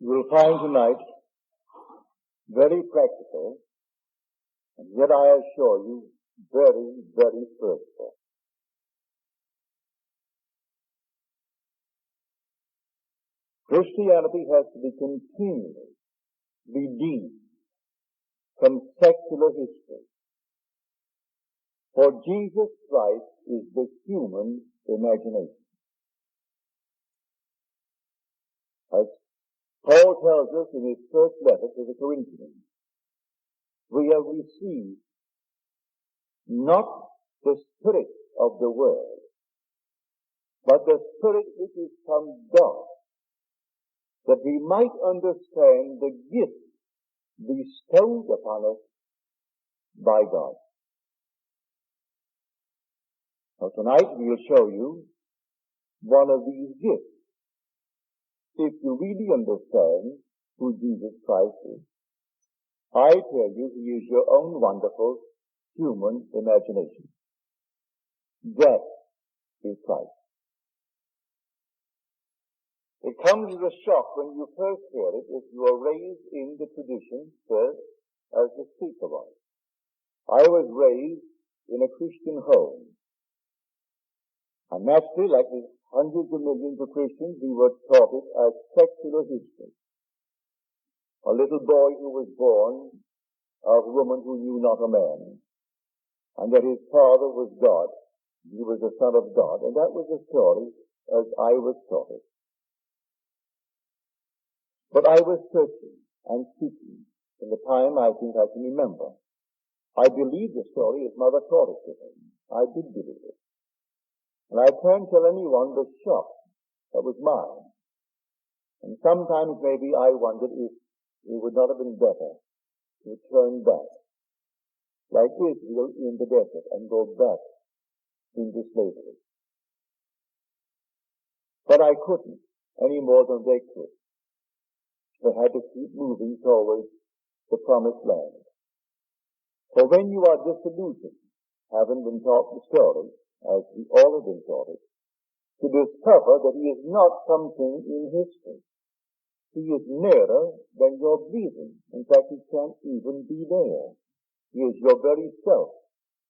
You will find tonight very practical, and yet I assure you, very, very spiritual. Christianity has to be continually redeemed from secular history. For Jesus Christ is the human imagination. As Paul tells us in his first letter to the Corinthians, we have received not the spirit of the world, but the Spirit which is from God, that we might understand the gift bestowed upon us by God. Now tonight we will show you one of these gifts. If you really understand who Jesus Christ is, I tell you, he is your own wonderful human imagination. That is Christ. It comes as a shock when you first hear it if you are raised in the tradition first as the speaker was. I was raised in a Christian home. And naturally, like the hundreds of millions of Christians, we were taught it as secular history. A little boy who was born of a woman who knew not a man, and that his father was God. He was the Son of God, and that was the story as I was taught it. But I was searching and seeking from the time I think I can remember. I believed the story as Mother taught it to him. I did believe it. And I can't tell anyone the shock that was mine. And sometimes maybe I wondered if it would not have been better to turn back, like Israel in the desert, and go back into slavery. But I couldn't, any more than they could. They had to keep moving towards the promised land. For when you are disillusioned, having been taught the story, as we all have been taught it, to discover that he is not something in history. He is nearer than your breathing. In fact, he can't even be there. He is your very self.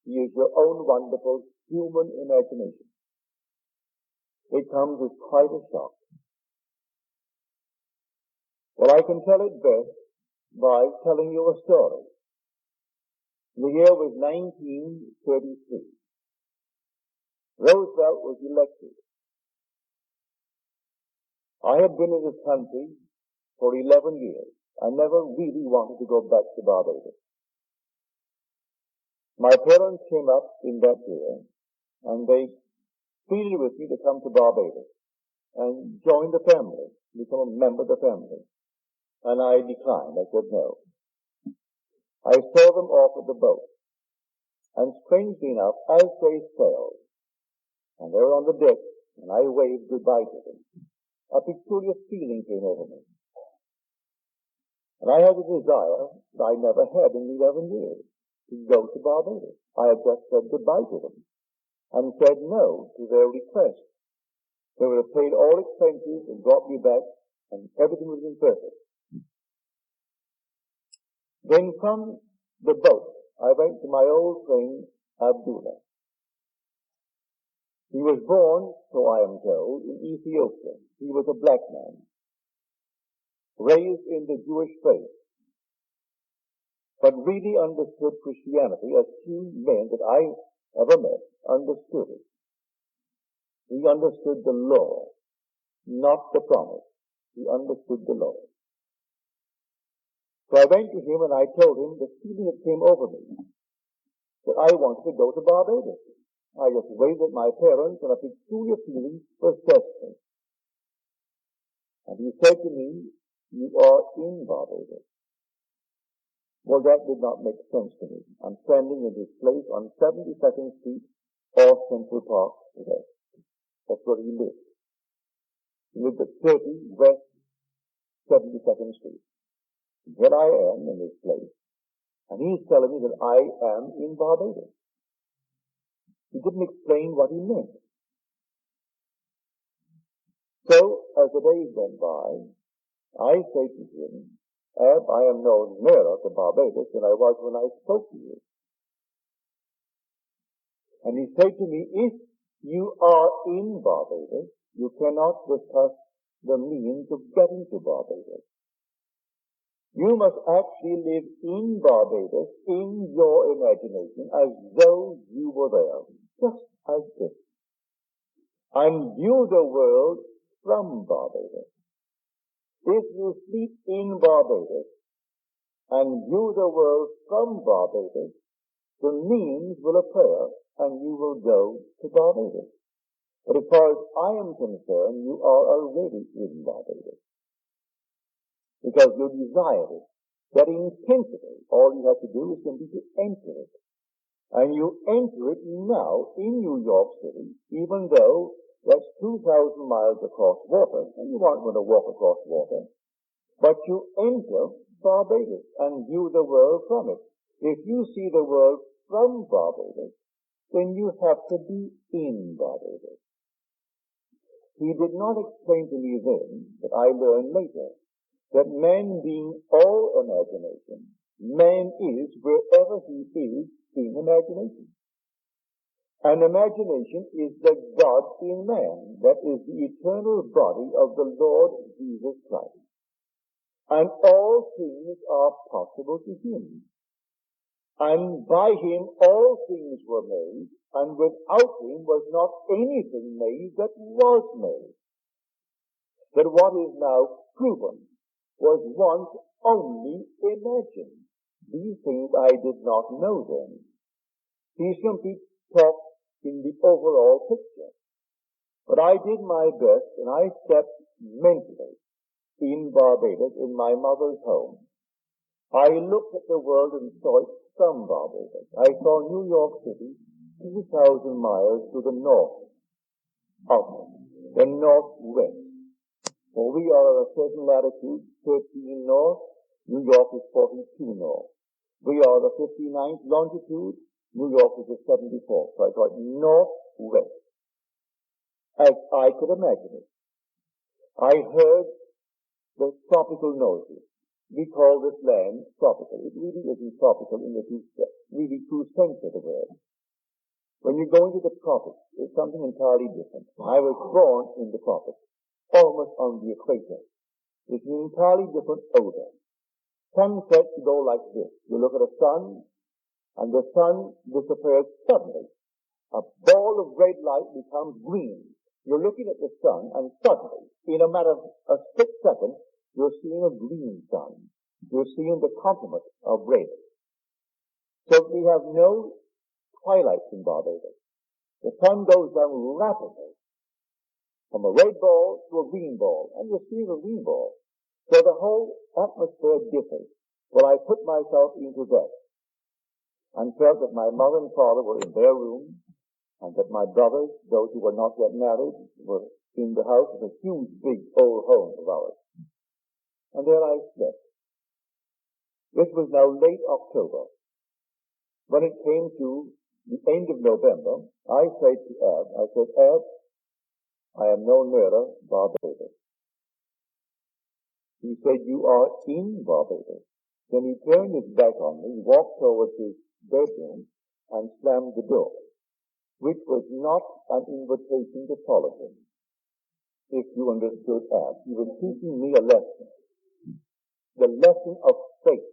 He is your own wonderful human imagination. It comes as quite a shock. Well, I can tell it best by telling you a story. The year was 1933. Roosevelt was elected. I had been in this country for 11 years. I never really wanted to go back to Barbados. My parents came up in that year, and they pleaded with me to come to Barbados and join the family, become a member of the family. And I declined. I said no. I saw them off at the boat. And strangely enough, as they sailed, and they were on the deck, and I waved goodbye to them, a peculiar feeling came over me. And I had a desire that I never had in 11 years, to go to Barbados. I had just said goodbye to them, and said no to their request. They would have paid all expenses and brought me back, and everything would have been perfect. Then from the boat, I went to my old friend, Abdullah. He was born, so I am told, in Ethiopia. He was a black man, raised in the Jewish faith, but really understood Christianity as few men that I ever met understood it. He understood the law, not the promise. He understood the law. So I went to him and I told him the feeling that came over me, that I wanted to go to Barbados. I just waved at my parents, and a peculiar feeling possessed me. And he said to me, "You are in Barbados." Well, that did not make sense to me. I'm standing in this place on 72nd Street off Central Park West. That's where he lived. He lived at 30 West 72nd Street. Here I am in this place, and he's telling me that I am in Barbados. He didn't explain what he meant. So, as the days went by, I say to him, Ab, I am no nearer to Barbados than I was when I spoke to you. And he said to me, if you are in Barbados, you cannot discuss the means of getting to Barbados. You must actually live in Barbados, in your imagination, as though you were there, just as if, and view the world from Barbados. If you sleep in Barbados and view the world from Barbados, the means will appear and you will go to Barbados. But as far as I am concerned, you are already in Barbados. Because you desire it very intensely. All you have to do is simply to enter it. And you enter it now in New York City, even though that's 2,000 miles across water, and you aren't going to walk across water. But you enter Barbados and view the world from it. If you see the world from Barbados, then you have to be in Barbados. He did not explain to me then, but I learned later, that man being all imagination, man is wherever he is in imagination. And imagination is the God in man, that is the eternal body of the Lord Jesus Christ. And all things are possible to him. And by him all things were made, and without him was not anything made that was made. That what is now proven was once only imagined. These things I did not know then. He simply talked in the overall picture. But I did my best, and I stepped mentally in Barbados, in my mother's home. I looked at the world and saw it from Barbados. I saw New York City 2,000 miles to the north of it, the northwest. For we are at a certain latitude, 13 north, New York is 42 north. We are the 59th longitude, New York is the 74th. So I thought northwest, as I could imagine it. I heard the tropical noises. We call this land tropical. It really isn't tropical in the really true sense of the word. When you go into the tropics, it's something entirely different. I was born in the tropics, almost on the equator. It's an entirely different odor. Sunsets go like this. You look at a sun, and the sun disappears suddenly. A ball of red light becomes green. You're looking at the sun, and suddenly, in a matter of a split second, you're seeing a green sun. You're seeing the complement of red. So we have no twilights in Barbados. The sun goes down rapidly from a red ball to a green ball, and you're seeing a green ball. So the whole atmosphere differs. Well, I put myself into that and felt that my mother and father were in their room, and that my brothers, those who were not yet married, were in the house of a huge, big, old home of ours. And there I slept. This was now late October. When it came to the end of November, I said to Ab, Ab, I am no nearer Barbados. He said, you are in Barbados. Then he turned his back on me, walked towards his bedroom, and slammed the door, which was not an invitation to follow him. If you understood Ab, he was teaching me a lesson. The lesson of faith.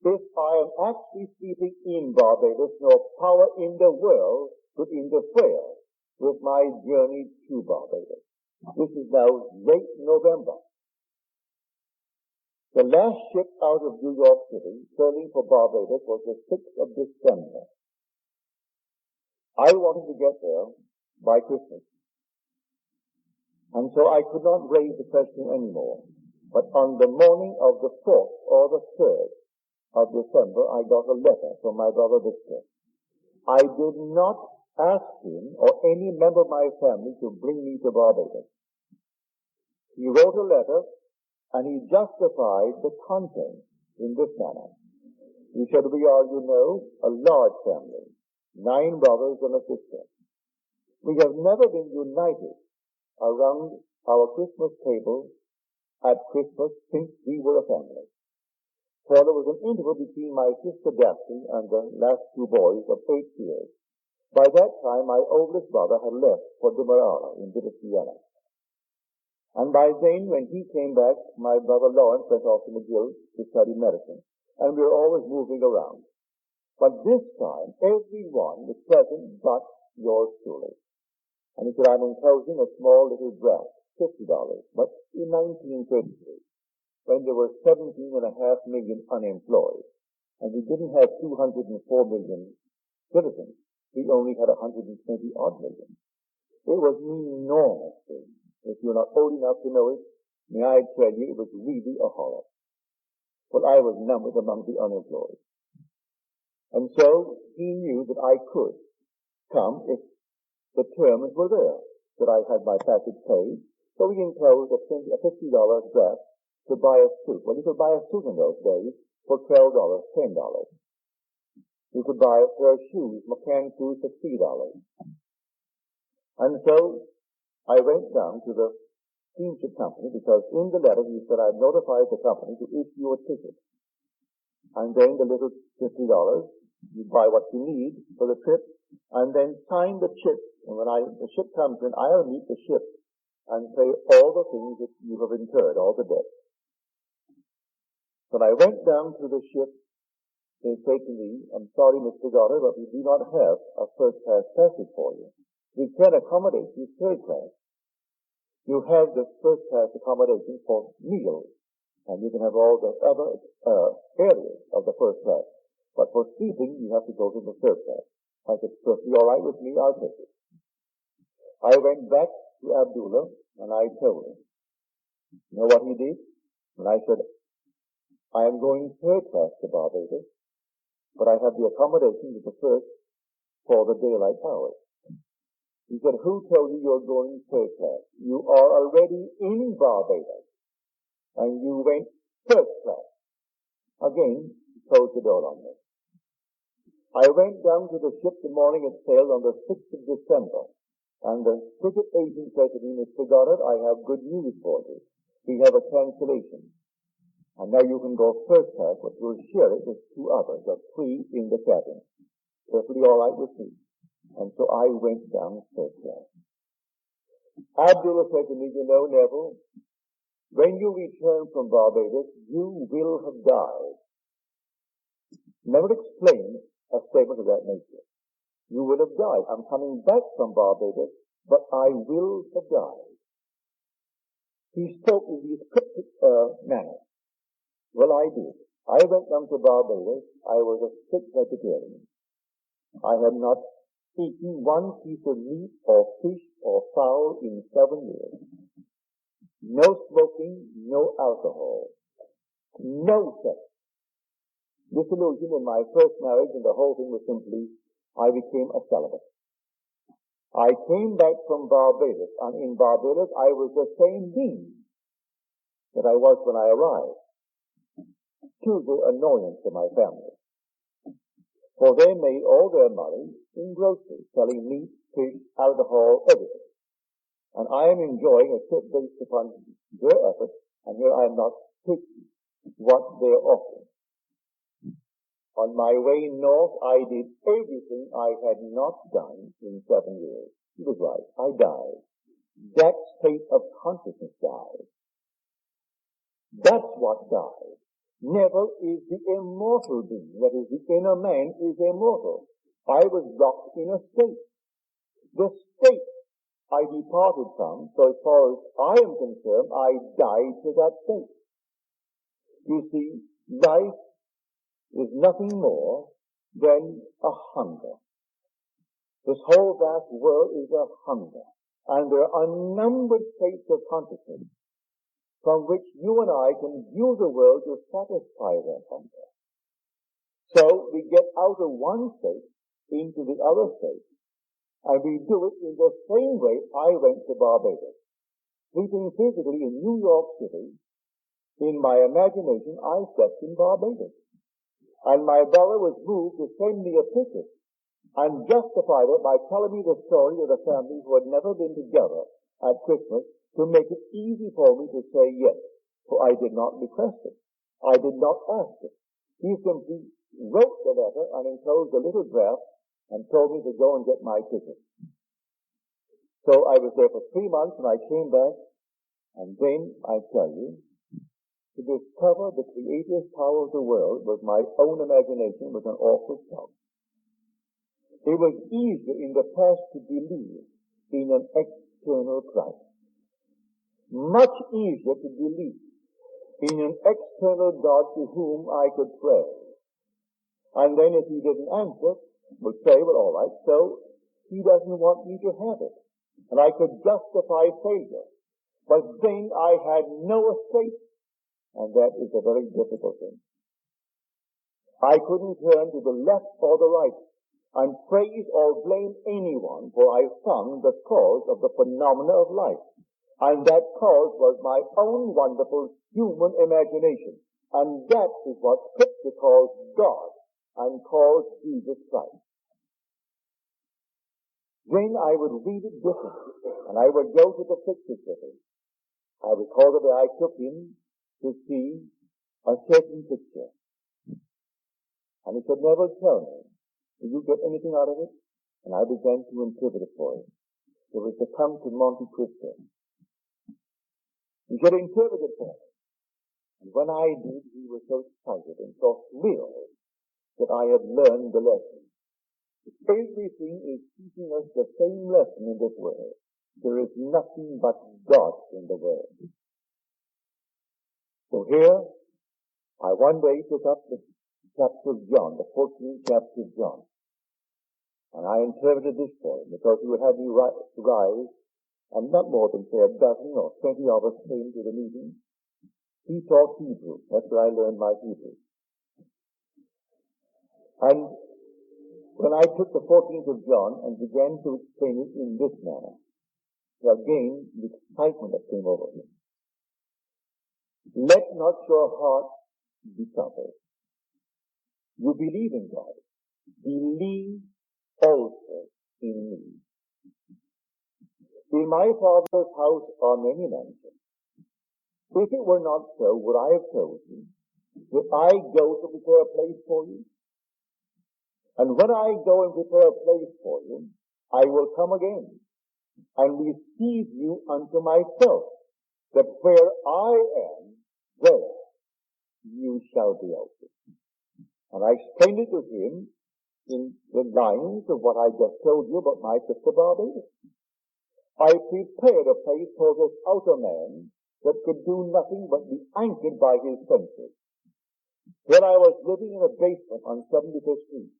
If I am actually sleeping in Barbados, no power in the world could interfere with my journey to Barbados. This is now late November. The last ship out of New York City, sailing for Barbados, was the 6th of December. I wanted to get there by Christmas. And so I could not raise the question anymore. But on the morning of the 4th or the 3rd of December, I got a letter from my brother Victor. I did not ask him or any member of my family to bring me to Barbados. He wrote a letter, and he justified the content in this manner. He said, we are, you know, a large family, 9 brothers and a sister. We have never been united around our Christmas table at Christmas since we were a family. For there was an interval between my sister Daphne and the last two boys of 8 years. By that time, my oldest brother had left for Demerara in British Guiana. And by then, when he came back, my brother Lawrence went off to McGill to study medicine. And we were always moving around. But this time, everyone was present but yours truly. And he said, I'm enclosing a small little draft, $50. But in 1933, when there were 17.5 million unemployed, and we didn't have 204 million citizens, we only had 120 odd million. It was an enormous thing. If you're not old enough to know it, may I tell you, it was really a horror. But I was numbered among the unemployed. And so he knew that I could come if the terms were there, that I had my package paid. So we enclosed a $50 draft to buy a suit. Well, you could buy a suit in those days for $12, $10. You could buy a pair of shoes, McCann shoes, for $3. And so I went down to the steamship company because in the letter he said I'd notified the company to issue a ticket. And then the little $50, you buy what you need for the trip, and then sign the chip. And when the ship comes in, I'll meet the ship and pay all the things that you have incurred, all the debt. When I went down to the ship, they said to me, I'm sorry, Mr. Goddard, but we do not have a first-class passage for you. We can accommodate you third class. You have the first-class accommodation for meals, and you can have all the other areas of the first class. But for sleeping, you have to go to the third class. I said, perfectly all right with me, I'll take it. I went back to Abdullah, and I told him. You know what he did? And I said, I am going third class to Barbados, but I have the accommodation with the first for the daylight hours. He said, who told you you're going third class? You are already in Barbados, and you went first class. Again, he closed the door on me. I went down to the ship the morning it sailed on the 6th of December, and the ticket agent said to me, Mr. Goddard, I have good news for you. We have a cancellation. And now you can go first class, but you'll share it with two others, or three in the cabin. Perfectly all right with me. And so I went down first class. Abdullah said to me, you know, Neville, when you return from Barbados, you will have died. Never explained a statement of that nature. You will have died. I'm coming back from Barbados, but I will have died. He spoke in this cryptic manner. Well, I did. I went down to Barbados. I was a strict vegetarian. I had not eaten one piece of meat or fish or fowl in 7 years. No smoking, no alcohol, no sex. Disillusion in my first marriage, and the whole thing was simply, I became a celibate. I came back from Barbados, and in Barbados I was the same being that I was when I arrived, to the annoyance of my family. For they made all their money in groceries, selling meat, fish, alcohol, everything. And I am enjoying a trip based upon their efforts, and here I am not taking what they are offering. On my way north, I did everything I had not done in 7 years. He was right. I died. That state of consciousness died. That's what died. Neville is the immortal being. That is, the inner man is immortal. I was locked in a state. The state I departed from, so as far as I am concerned, I died to that state. You see, life is nothing more than a hunger. This whole vast world is a hunger. And there are unnumbered states of consciousness from which you and I can view the world to satisfy that hunger. So we get out of one state into the other state, and we do it in the same way I went to Barbados. Sleeping physically in New York City, in my imagination I slept in Barbados. And my brother was moved to send me a ticket and justified it by telling me the story of the family who had never been together at Christmas, to make it easy for me to say yes. for I did not request it. I did not ask it. He simply wrote the letter and enclosed a little draft and told me to go and get my ticket. So I was there for 3 months and I came back, and then I tell you, to discover the creative power of the world with my own imagination was an awful shock. It was easier in the past to believe in an external Christ. Much easier to believe in an external God to whom I could pray. And then if he didn't answer, would say, well, all right, so he doesn't want me to have it. And I could justify failure. But then I had no escape. And that is a very difficult thing. I couldn't turn to the left or the right and praise or blame anyone, for I found the cause of the phenomena of life. And that cause was my own wonderful human imagination. And that is what Scripture calls God and calls Jesus Christ. Then I would read it differently, and I would go to the picture with him. I recall the day I took him to see a certain picture. And he said, Neville, tell me, did you get anything out of it? And I began to interpret it for him. It was to come to Monte Cristo. He said, interpret it for me. And when I did, he was so excited and so thrilled that I had learned the lesson. Everything is teaching us the same lesson in this world. There is nothing but God in the world. So here, I one day took up the chapter of John, the 14th chapter of John. And I interpreted this for him, because he would have me rise, and not more than, say, a dozen or 20 of us came to the meeting. He taught Hebrew. That's where I learned my Hebrew. And when I took the 14th of John and began to explain it in this manner, again, the excitement that came over me. Let not your heart be troubled. You believe in God. Believe also in me. In my Father's house are many mansions. If it were not so, would I have told you that I go to prepare a place for you? And when I go and prepare a place for you, I will come again and receive you unto myself, that where I am, there you shall be also. And I explained it to him in the lines of what I just told you about my trip to Barbados. I prepared a place for this outer man that could do nothing but be anchored by his senses. Here I was living in a basement on 75th Street,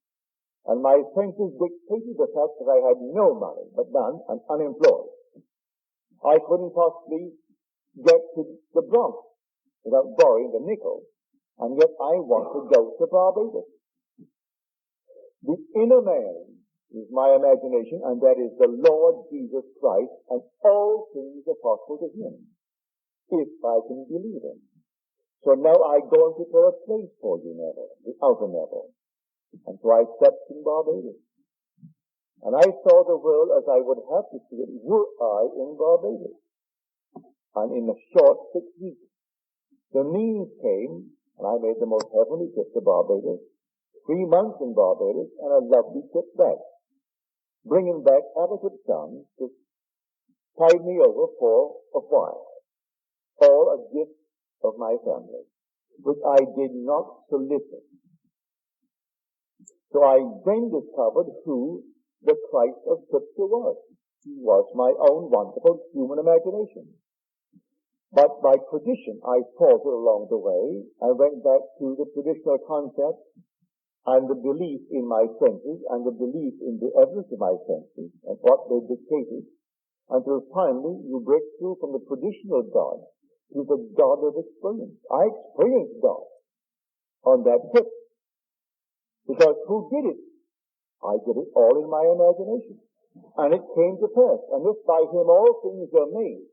and my senses dictated the fact that I had no money, but none, and unemployed. I couldn't possibly get to the Bronx without borrowing a nickel, and yet I want to go to Barbados. The inner man is my imagination, and that is the Lord Jesus Christ, and all things are possible to him, if I can believe him. So now I go and prepare a place for you, Neville, the outer Neville. And so I stepped in Barbados. And I saw the world as I would have to see it were I in Barbados. And in a short 6 weeks, the means came, and I made the most heavenly trip to Barbados, 3 months in Barbados, and a lovely trip back, bringing back adequate sums to tide me over for a while, all a gift of my family, which I did not solicit. So I then discovered who the Christ of Scripture was. He was my own wonderful human imagination. But by tradition, I faltered along the way. I went back to the traditional concept and the belief in my senses and the belief in the evidence of my senses and what they dictated, until finally you break through from the traditional God to the God of experience. I experienced God on that trip. Because who did it? I did it all in my imagination. And it came to pass. And if by him all things are made,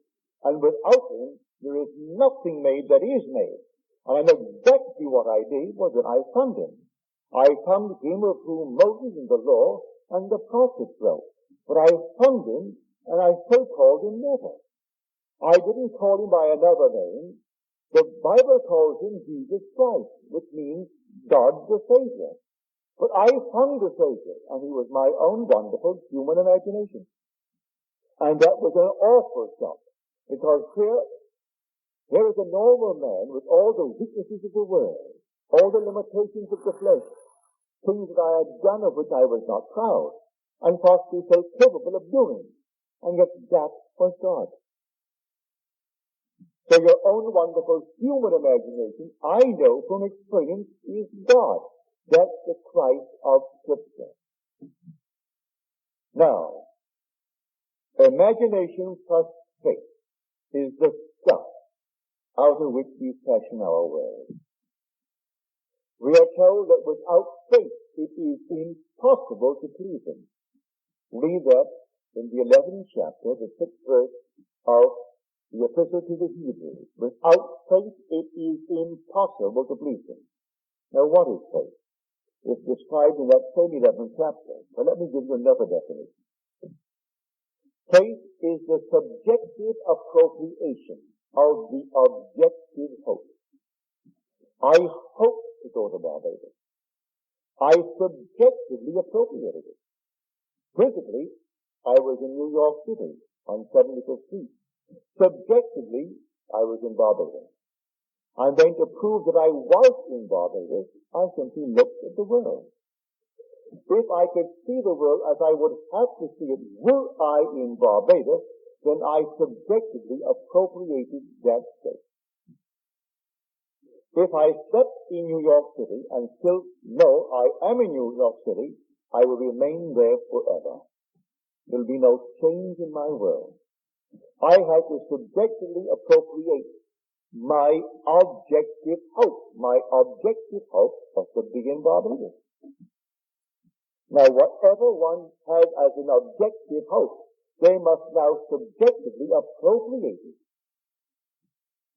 and without him there is nothing made that is made. And I know exactly what I did was that I found him. I found him of whom Moses in the law and the prophets wrote. But I found him, and I so called him Neville. I didn't call him by another name, The Bible calls him Jesus Christ, which means God the Savior. But I found the Savior, and he was my own wonderful human imagination. And that was an awful shock, because here is a normal man with all the weaknesses of the world, all the limitations of the flesh, things that I had done of which I was not proud, and possibly felt capable of doing, and yet that was God. So your own wonderful human imagination, I know from experience, is God. That's the Christ of Scripture. Now, imagination plus faith is the stuff out of which we fashion our world. We are told that without faith it is impossible to please him. Read that in the 11th chapter, the 6th verse of the Epistle to the Hebrews. Without faith it is impossible to please him. Now what is faith? It's described in that same 11th chapter. But let me give you another definition. Faith is the subjective appropriation of the objective hope. I hope to go to Barbados. I subjectively appropriated it. Physically, I was in New York City on 75th Street. Subjectively, I was in Barbados. And then to prove that I was in Barbados, I simply looked at the world. If I could see the world as I would have to see it were I in Barbados, then I subjectively appropriated that state. If I slept in New York City and still know I am in New York City, I will remain there forever. There will be no change in my world. I had to subjectively appropriate my objective hope. My objective hope was to be in Barbados. Now, whatever one has as an objective hope, they must now subjectively appropriate it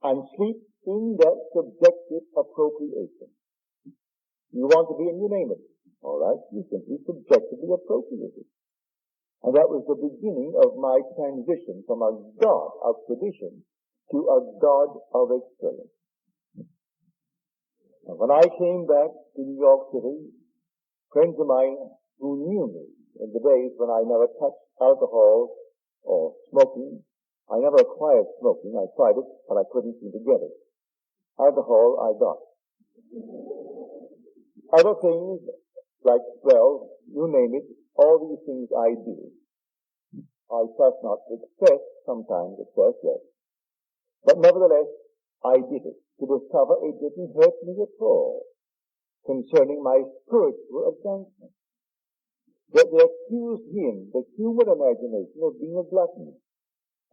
and sleep in that subjective appropriation. You want to be in, you name it. All right, you simply subjectively appropriate it. And that was the beginning of my transition from a God of tradition to a God of experience. And when I came back to New York City, friends of mine who knew me in the days when I never touched alcohol or smoking, I never acquired smoking. I tried it, but I couldn't seem to get it. Alcohol, I got. Other things, like, well, you name it, all these things I do. I trust not success, sometimes success, yes. But nevertheless, I did it to discover it didn't hurt me at all concerning my spiritual advancement. That they accused him, the human imagination, of being a glutton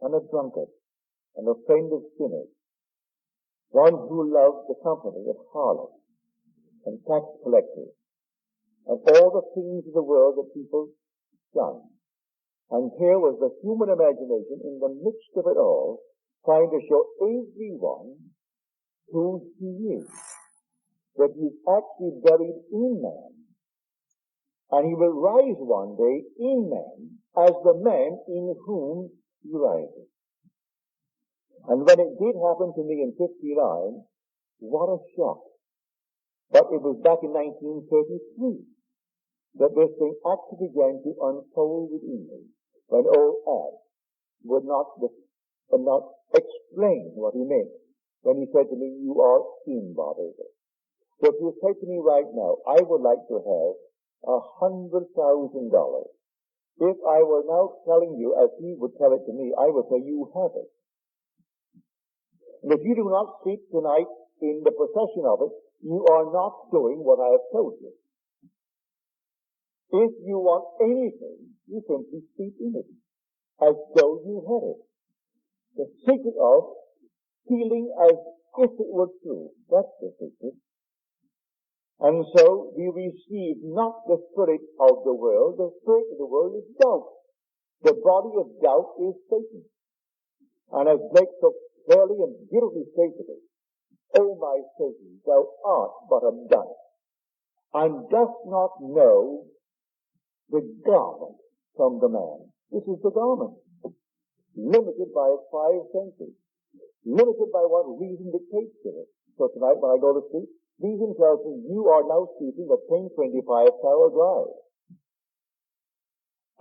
and a drunkard and a friend of sinners, one who loved the company of harlots and tax collectors and all the things of the world that people shun. And here was the human imagination in the midst of it all, trying to show everyone who he is, that he's actually buried in man, and he will rise one day in man as the man in whom he rises. And when it did happen to me in 59, what a shock. But it was back in 1933 that this thing actually began to unfold within me, when old Ad would not explain what he meant when he said to me, you are in Barbados. So if you say to me right now, I would like to have $100,000. If I were now telling you, as he would tell it to me, I would say, you have it. And if you do not sleep tonight in the possession of it, you are not doing what I have told you. If you want anything, you simply sleep in it, as though you had it. The secret of feeling as if it were true, that's the secret. And so we receive not the spirit of the world. The spirit of the world is doubt. The body of doubt is Satan. And as Blake so clearly and beautifully stated it, O my Satan, thou art but a dust, and dost not know the garment from the man. This is the garment, limited by its 5 senses. limited by what reason dictates to it. So tonight when I go to sleep, reason tells me you are now sleeping at 1025 Tower Drive.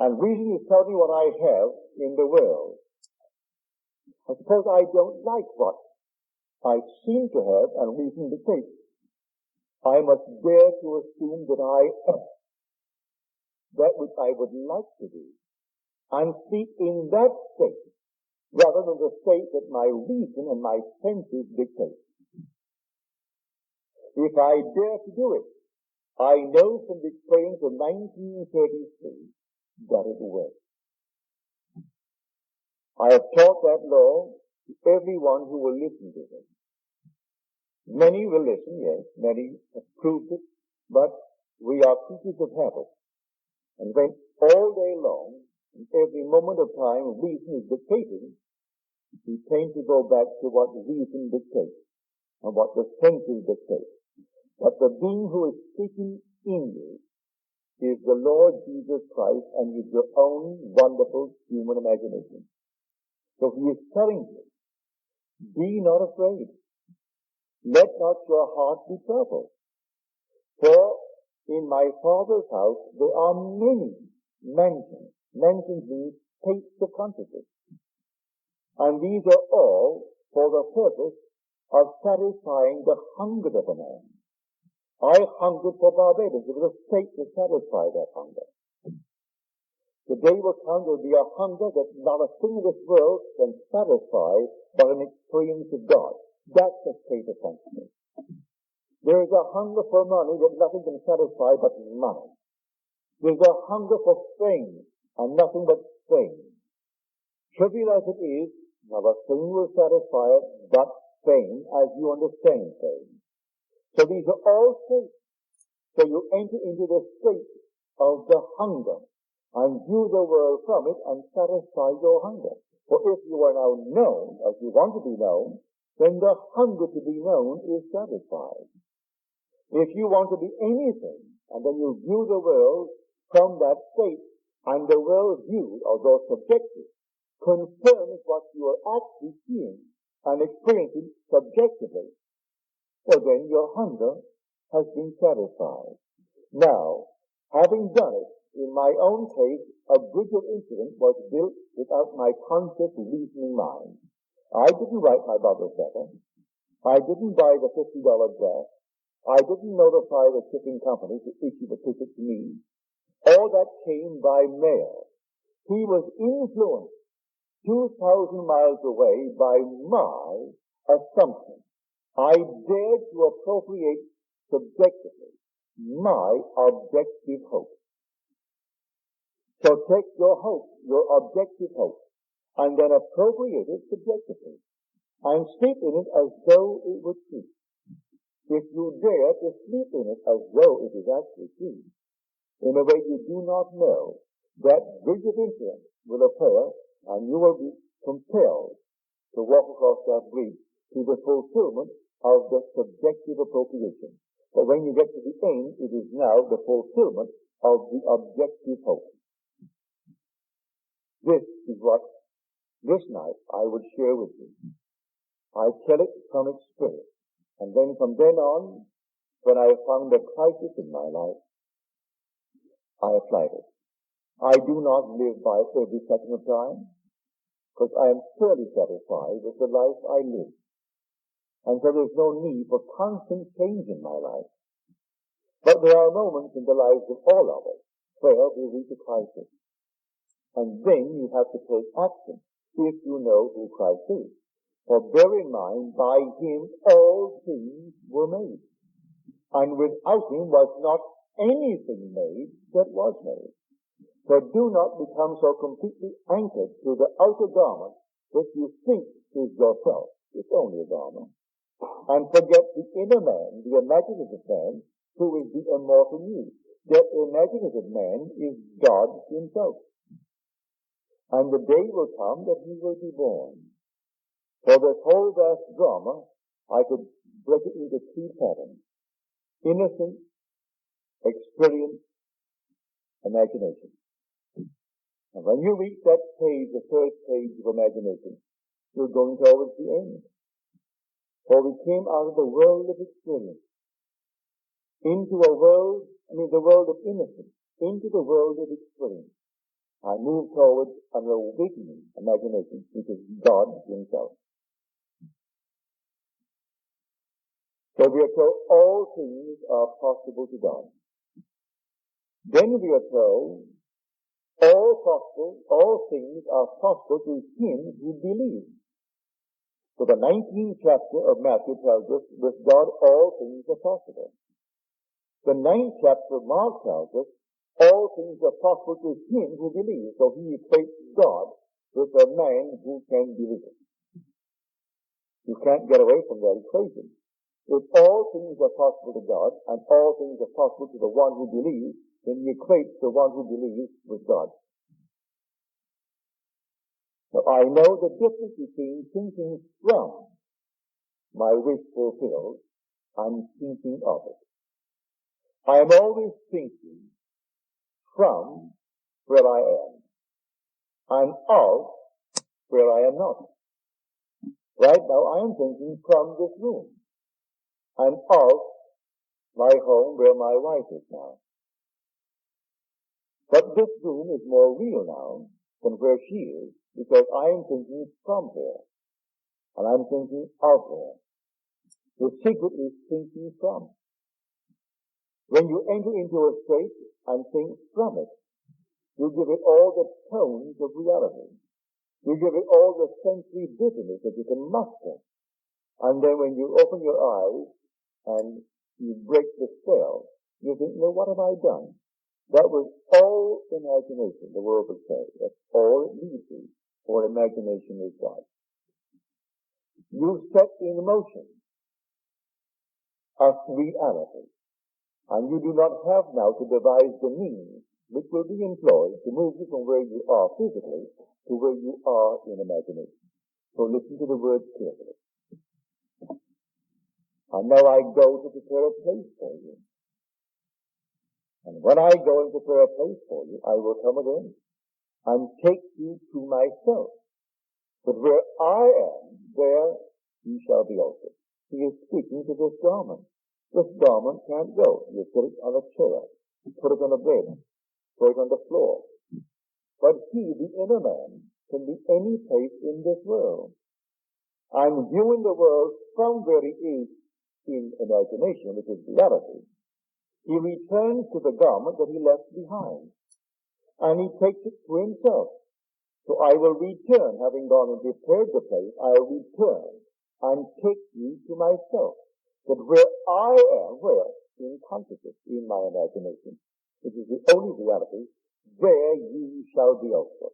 And reason is telling me what I have in the world. I suppose I don't like what I seem to have and reason dictates. I must dare to assume that I am that which I would like to do, and sleep in that state, rather than the state that my reason and my senses dictate. If I dare to do it, I know from the experience of 1933 that it works. I have taught that law to everyone who will listen to me. Many will listen, yes, many have proved it, but we are creatures of habit. And when all day long, in every moment of time, reason is dictating, we tend to go back to what reason dictates and what the senses dictate. But the being who is speaking in you is the Lord Jesus Christ and is your own wonderful human imagination. So he is telling you, be not afraid. Let not your heart be troubled. For in my Father's house there are many mansions. Mansions means states of consciousness. And these are all for the purpose of satisfying the hunger of a man. I hungered for Barbados. It was a state to satisfy that hunger. The day will come, there will be a hunger that not a thing in this world can satisfy but an experience of God. That's the state of consciousness. There is a hunger for money that nothing can satisfy but money. There's a hunger for fame and nothing but fame. Trivial as it is, not a thing will satisfy it but fame as you understand fame. So these are all states. So you enter into the state of the hunger and view the world from it and satisfy your hunger. For if you are now known as you want to be known, then the hunger to be known is satisfied. If you want to be anything, and then you view the world from that state, and the world view, although subjective, confirms what you are actually seeing and experiencing subjectively, well then your hunger has been satisfied. Now, having done it, in my own case, a bridge of incident was built without my conscious reasoning mind. I didn't write my mother's letter. I didn't buy the $50 dress. I didn't notify the shipping company to issue the ticket to me. All that came by mail. He was influenced 2,000 miles away by my assumption. I dared to appropriate subjectively my objective hope. So take your hope, your objective hope, and then appropriate it subjectively, and sleep in it as though it were true. If you dare to sleep in it as though it is actually true, in a way you do not know, that bridge of influence will appear, and you will be compelled to walk across that bridge to the fulfillment of the subjective appropriation. But when you get to the end, it is now the fulfillment of the objective hope. This is what this night I would share with you. I tell it from experience. And then from then on, when I found a crisis in my life, I applied it. I do not live by every second of time, because I am fairly satisfied with the life I live. And so there's no need for constant change in my life. But there are moments in the lives of all of us where we reach a crisis. And then you have to take action if you know who Christ is. For bear in mind, by him all things were made. And without him was not anything made that was made. So do not become so completely anchored to the outer garment which you think is yourself. It's only a garment. And forget the inner man, the imaginative man, who is the immortal you. That imaginative man is God himself. And the day will come that he will be born. For this whole vast drama, I could break it into three patterns. Innocence, experience, imagination. And when you reach that page, the first page of imagination, We're going towards the end. For we came out of the world of experience into a world, the world of innocence, into the world of experience. I move towards an awakening imagination, which is God himself. So we are told all things are possible to God. Then we are told all things are possible to him who believes. So the 19th chapter of Matthew tells us, with God all things are possible. The 9th chapter of Mark tells us, all things are possible to him who believes. So he equates God with a man who can believe. You can't get away from that equation. If all things are possible to God, and all things are possible to the one who believes, then he equates the one who believes with God. Now I know the difference between thinking from my wish fulfilled and thinking of it. I am always thinking from where I am and of where I am not. Right now I am thinking from this room and of my home where my wife is now. But this room is more real now than where she is, because I am thinking from her and I'm thinking of her. The secret is thinking from. When you enter into a state and think from it, you give it all the tones of reality. You give it all the sensory bitterness that you can muster. And then when you open your eyes and you break the spell, you think, well, what have I done? That was all imagination, the world would say. That's all it leads to, for imagination is God. You set in motion a reality, and you do not have now to devise the means which will be employed to move you from where you are physically to where you are in imagination. So listen to the words carefully. And now I go to prepare a place for you. And when I go and prepare a place for you, I will come again and take you to myself. But where I am, there you shall be also. He is speaking to this garment. This garment can't go. You put it on a chair, you put it on a bed, put it on the floor. But he, the inner man, can be any place in this world. I'm viewing the world from where he is in imagination, which is reality. He returns to the garment that he left behind, and he takes it to himself. So I will return, having gone and prepared the place, I'll return and take you to myself. That where I am, where? In consciousness, in my imagination, which is the only reality, there you shall be also.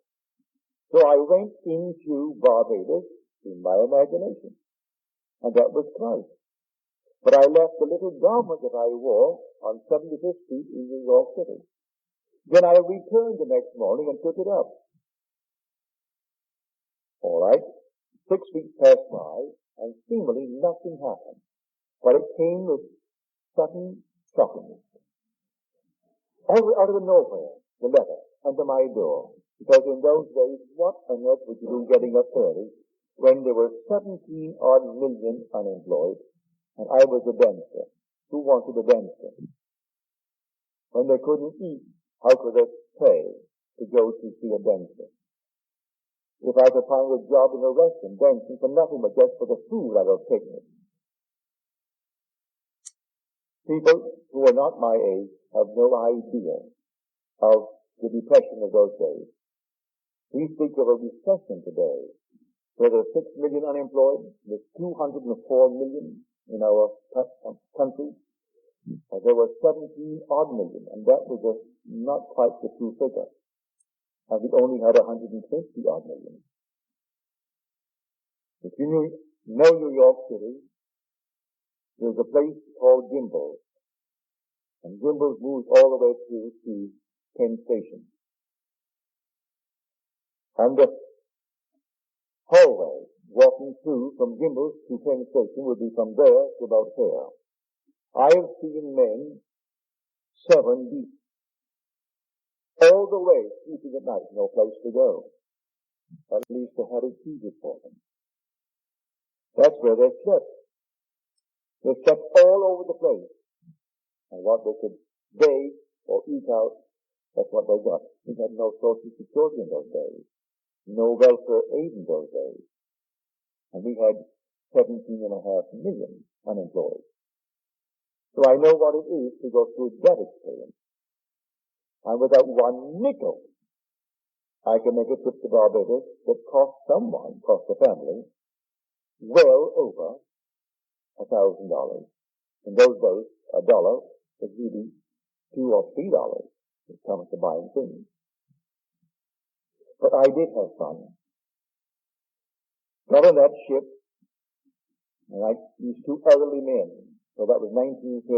So I went into Barbados in my imagination, and that was Christ. But I left the little garment that I wore on 75th Street in New York City. Then I returned the next morning and took it up. All right. 6 weeks passed by, and seemingly nothing happened. But it came with sudden shocking. Out of nowhere, the letter under my door. Because in those days, what on earth would you do getting up early when there were 17 odd million unemployed, and I was a dancer? Who wanted a dancer? When they couldn't eat, how could they pay to go to see a dancer? If I could find a job in a restaurant, dancing for nothing but just for the food, I would have taken it. People who are not my age have no idea of the depression of those days. We speak of a recession today, where there are 6 million unemployed, there's 204 million in our country, and there were 17 odd million, and that was not quite the true figure. And we only had 120 odd million. If you know New York City, there's a place called Gimbels, and Gimbels moves all the way through to Penn Station. And the hallway walking through from Gimbels to Penn Station would be from there to about here. I have seen men 7 deep, all the way sleeping at night, no place to go. At least they had it easy for them. That's where they slept. They slept all over the place. And what they could bathe or eat out, that's what they got. We had no social security in those days. No welfare aid in those days. And we had 17.5 million unemployed. So I know what it is to go through that experience. And without one nickel, I can make a trip to Barbados that cost the family, well over $1,000. In those days, $1 was really $2 or $3 when it comes to buying things. But I did have fun. Got on that ship, and these two elderly men. So that was 1933,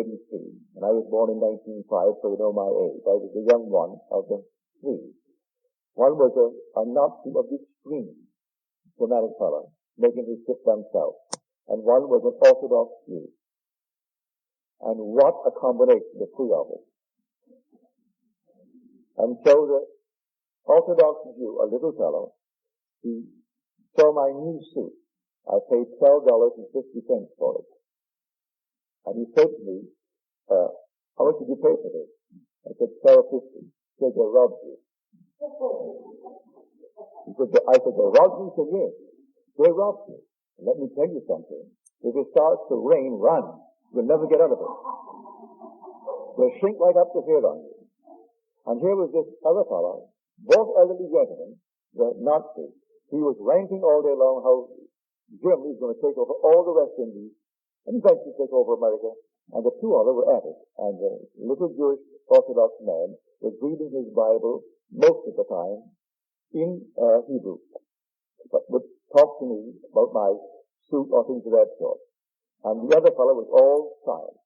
and I was born in 1905, so you know my age. I was the young one of the three. One was a Nazi of the extreme, dramatic fellow, making his ship down south, and one was an Orthodox Jew. And what a combination, the three of us. And so the Orthodox Jew, a little fellow, he saw my new suit. I paid $12.50 for it. And he said to me, how much did you pay for this? I said, $12.50. He said, they robbed you. I said, they robbed you? He said, yes. They robbed you. And let me tell you something. If it starts to rain, run. You'll never get out of it. They'll shrink right up to here on you. And here was this other fellow, both elderly gentlemen, the Nazi. He was ranting all day long how Germany is going to take over all the West Indies and eventually take over America. And the two others were at it. And the little Jewish Orthodox man was reading his Bible most of the time in Hebrew, but would talk to me about my suit or things of that sort. And the other fellow was all science.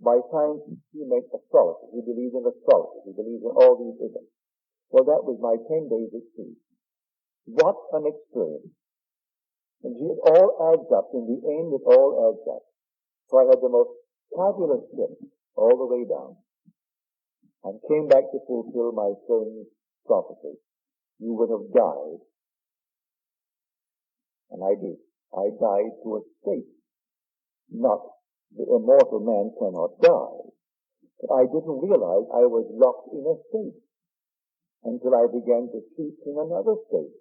By science, he meant astrology. He believed in astrology. He believed in all these isms. Well, that was my 10 days at sea. What an experience. And it all adds up. In the end, it all adds up. So I had the most fabulous trip all the way down and came back to fulfill my strange prophecy. You would have died. And I did. I died to escape. Not the immortal man cannot die. But I didn't realize I was locked in a state until I began to sleep in another state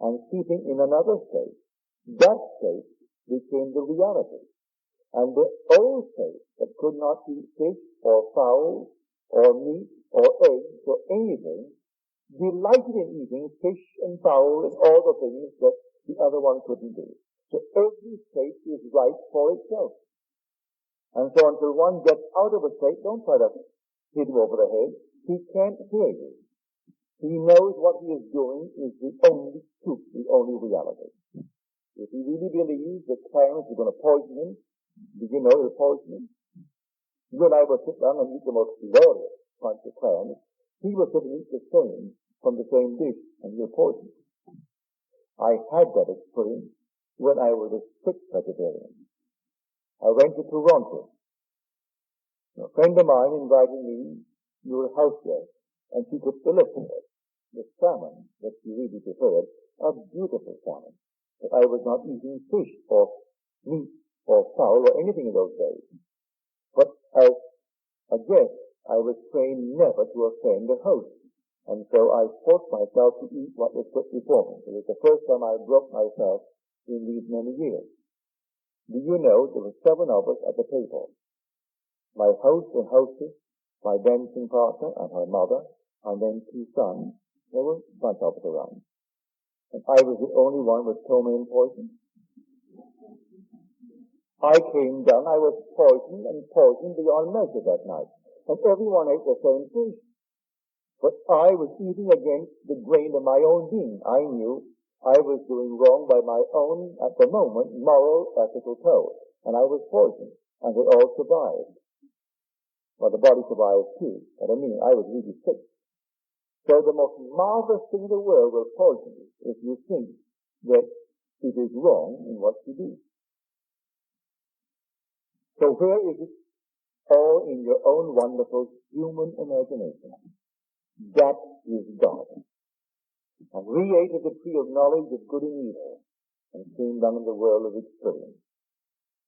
and sleeping in another state. That state became the reality. And the old state that could not be fish or fowl or meat or eggs or anything delighted in eating fish and fowl and all the things that the other one couldn't do. So every state is right for itself. And so until one gets out of a state, don't try to hit him over the head. He can't hear you. He knows what he is doing is the only truth, the only reality. If he really believes that clams are going to poison him, did you know it'll poison him? You and I will sit down and eat the most glorious bunch of clams. He will sit and eat the same from the same dish, and he'll poison him. I had that experience when I was a strict vegetarian. I went to Toronto. A friend of mine invited me to her house there, and she could illustrate the salmon that she really prepared, a beautiful salmon. But I was not eating fish or meat or fowl or anything in those days. But as a guest, I was trained never to offend the host. And so I forced myself to eat what was put before me. It was the first time I broke myself in these many years. Do you know there were 7 of us at the table? My host and hostess, my dancing partner and her mother, and then 2 sons. There were a bunch of us around. And I was the only one with ptomaine poison. I came down, I was poisoned and poisoned beyond measure that night. And everyone ate the same fish. But I was eating against the grain of my own being. I knew I was doing wrong by my own, at the moment, moral, ethical code. And I was poisoned. And they all survived. Well, the body survived too. But I mean, I was really sick. So the most marvelous thing in the world will poison you if you think that it is wrong in what you do. So where is it? All in your own wonderful human imagination. That is God. And we ate of the tree of knowledge of good and evil. and came down in the world of experience.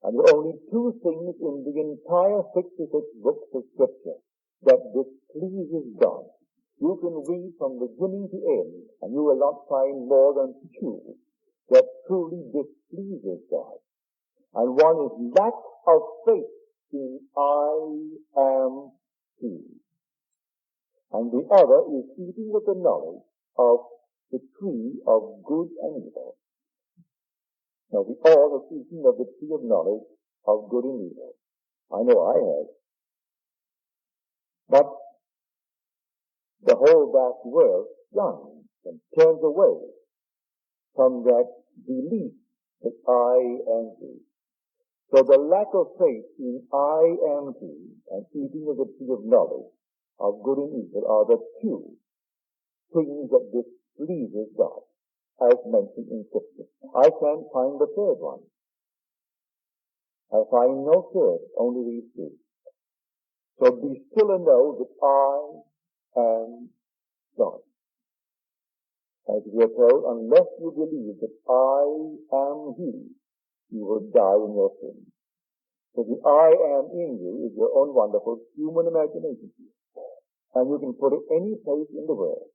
And there are only two things in the entire 66 books of Scripture that displeases God. You can read from beginning to end, and you will not find more than two that truly displeases God. And one is lack of faith in I am He. And the other is eating of the knowledge of the tree of good and evil. Now, we all have eaten of the tree of knowledge of good and evil. I know I have. But the whole vast world shines and turns away from that belief that I am He. So the lack of faith in I am He and eating of the tree of knowledge of good and evil are the two things that displeases God, as mentioned in Scripture. I can't find the third one. I find no third, only these two. So be still and know that I am God. As we are told, unless you believe that I am He, you will die in your sins. So the I am in you is your own wonderful human imagination. And you can put it any place in the world.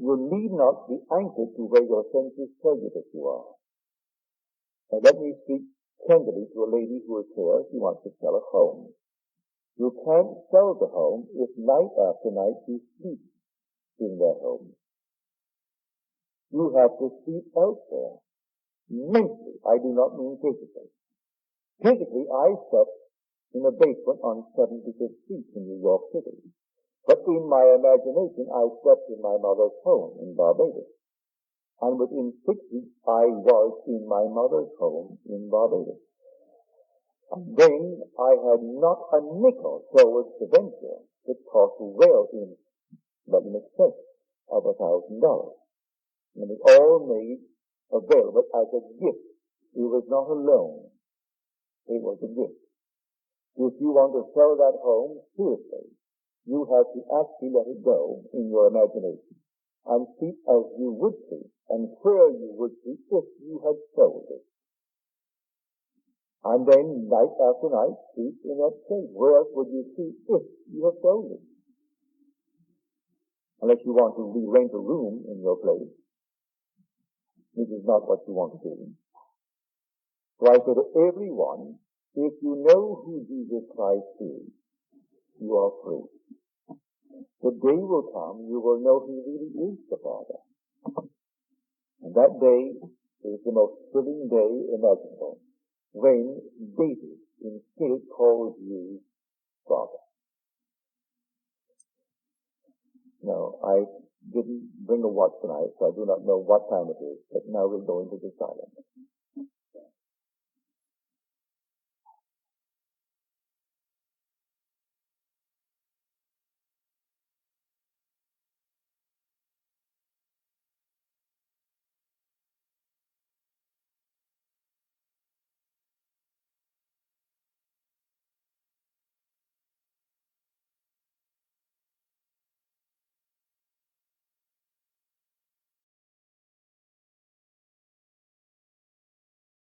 You need not be anchored to where your senses tell you that you are. Now let me speak tenderly to a lady who is here. She wants to sell a home. You can't sell the home if night after night you sleep in that home. You have to sleep elsewhere. Mentally, I do not mean physically. Physically, I slept in a basement on 75th Street in New York City. But in my imagination, I slept in my mother's home in Barbados. And within 6 weeks, I was in my mother's home in Barbados. And then I had not a nickel towards the venture. It cost well in excess of $1,000. And it all made available as a gift. It was not a loan. It was a gift. If you want to sell that home, seriously, you have to actually let it go in your imagination and see as you would see and where you would see if you had sold it. And then night after night, sleep in that place. Where else would you see if you have sold it? Unless you want to re-rent a room in your place, which is not what you want to do. So I say to everyone, if you know who Jesus Christ is, you are free. The day will come, you will know He really is the Father. And that day is the most thrilling day imaginable, when David in spirit calls you Father. Now, I didn't bring a watch tonight, so I do not know what time it is, but now we'll go into the silence.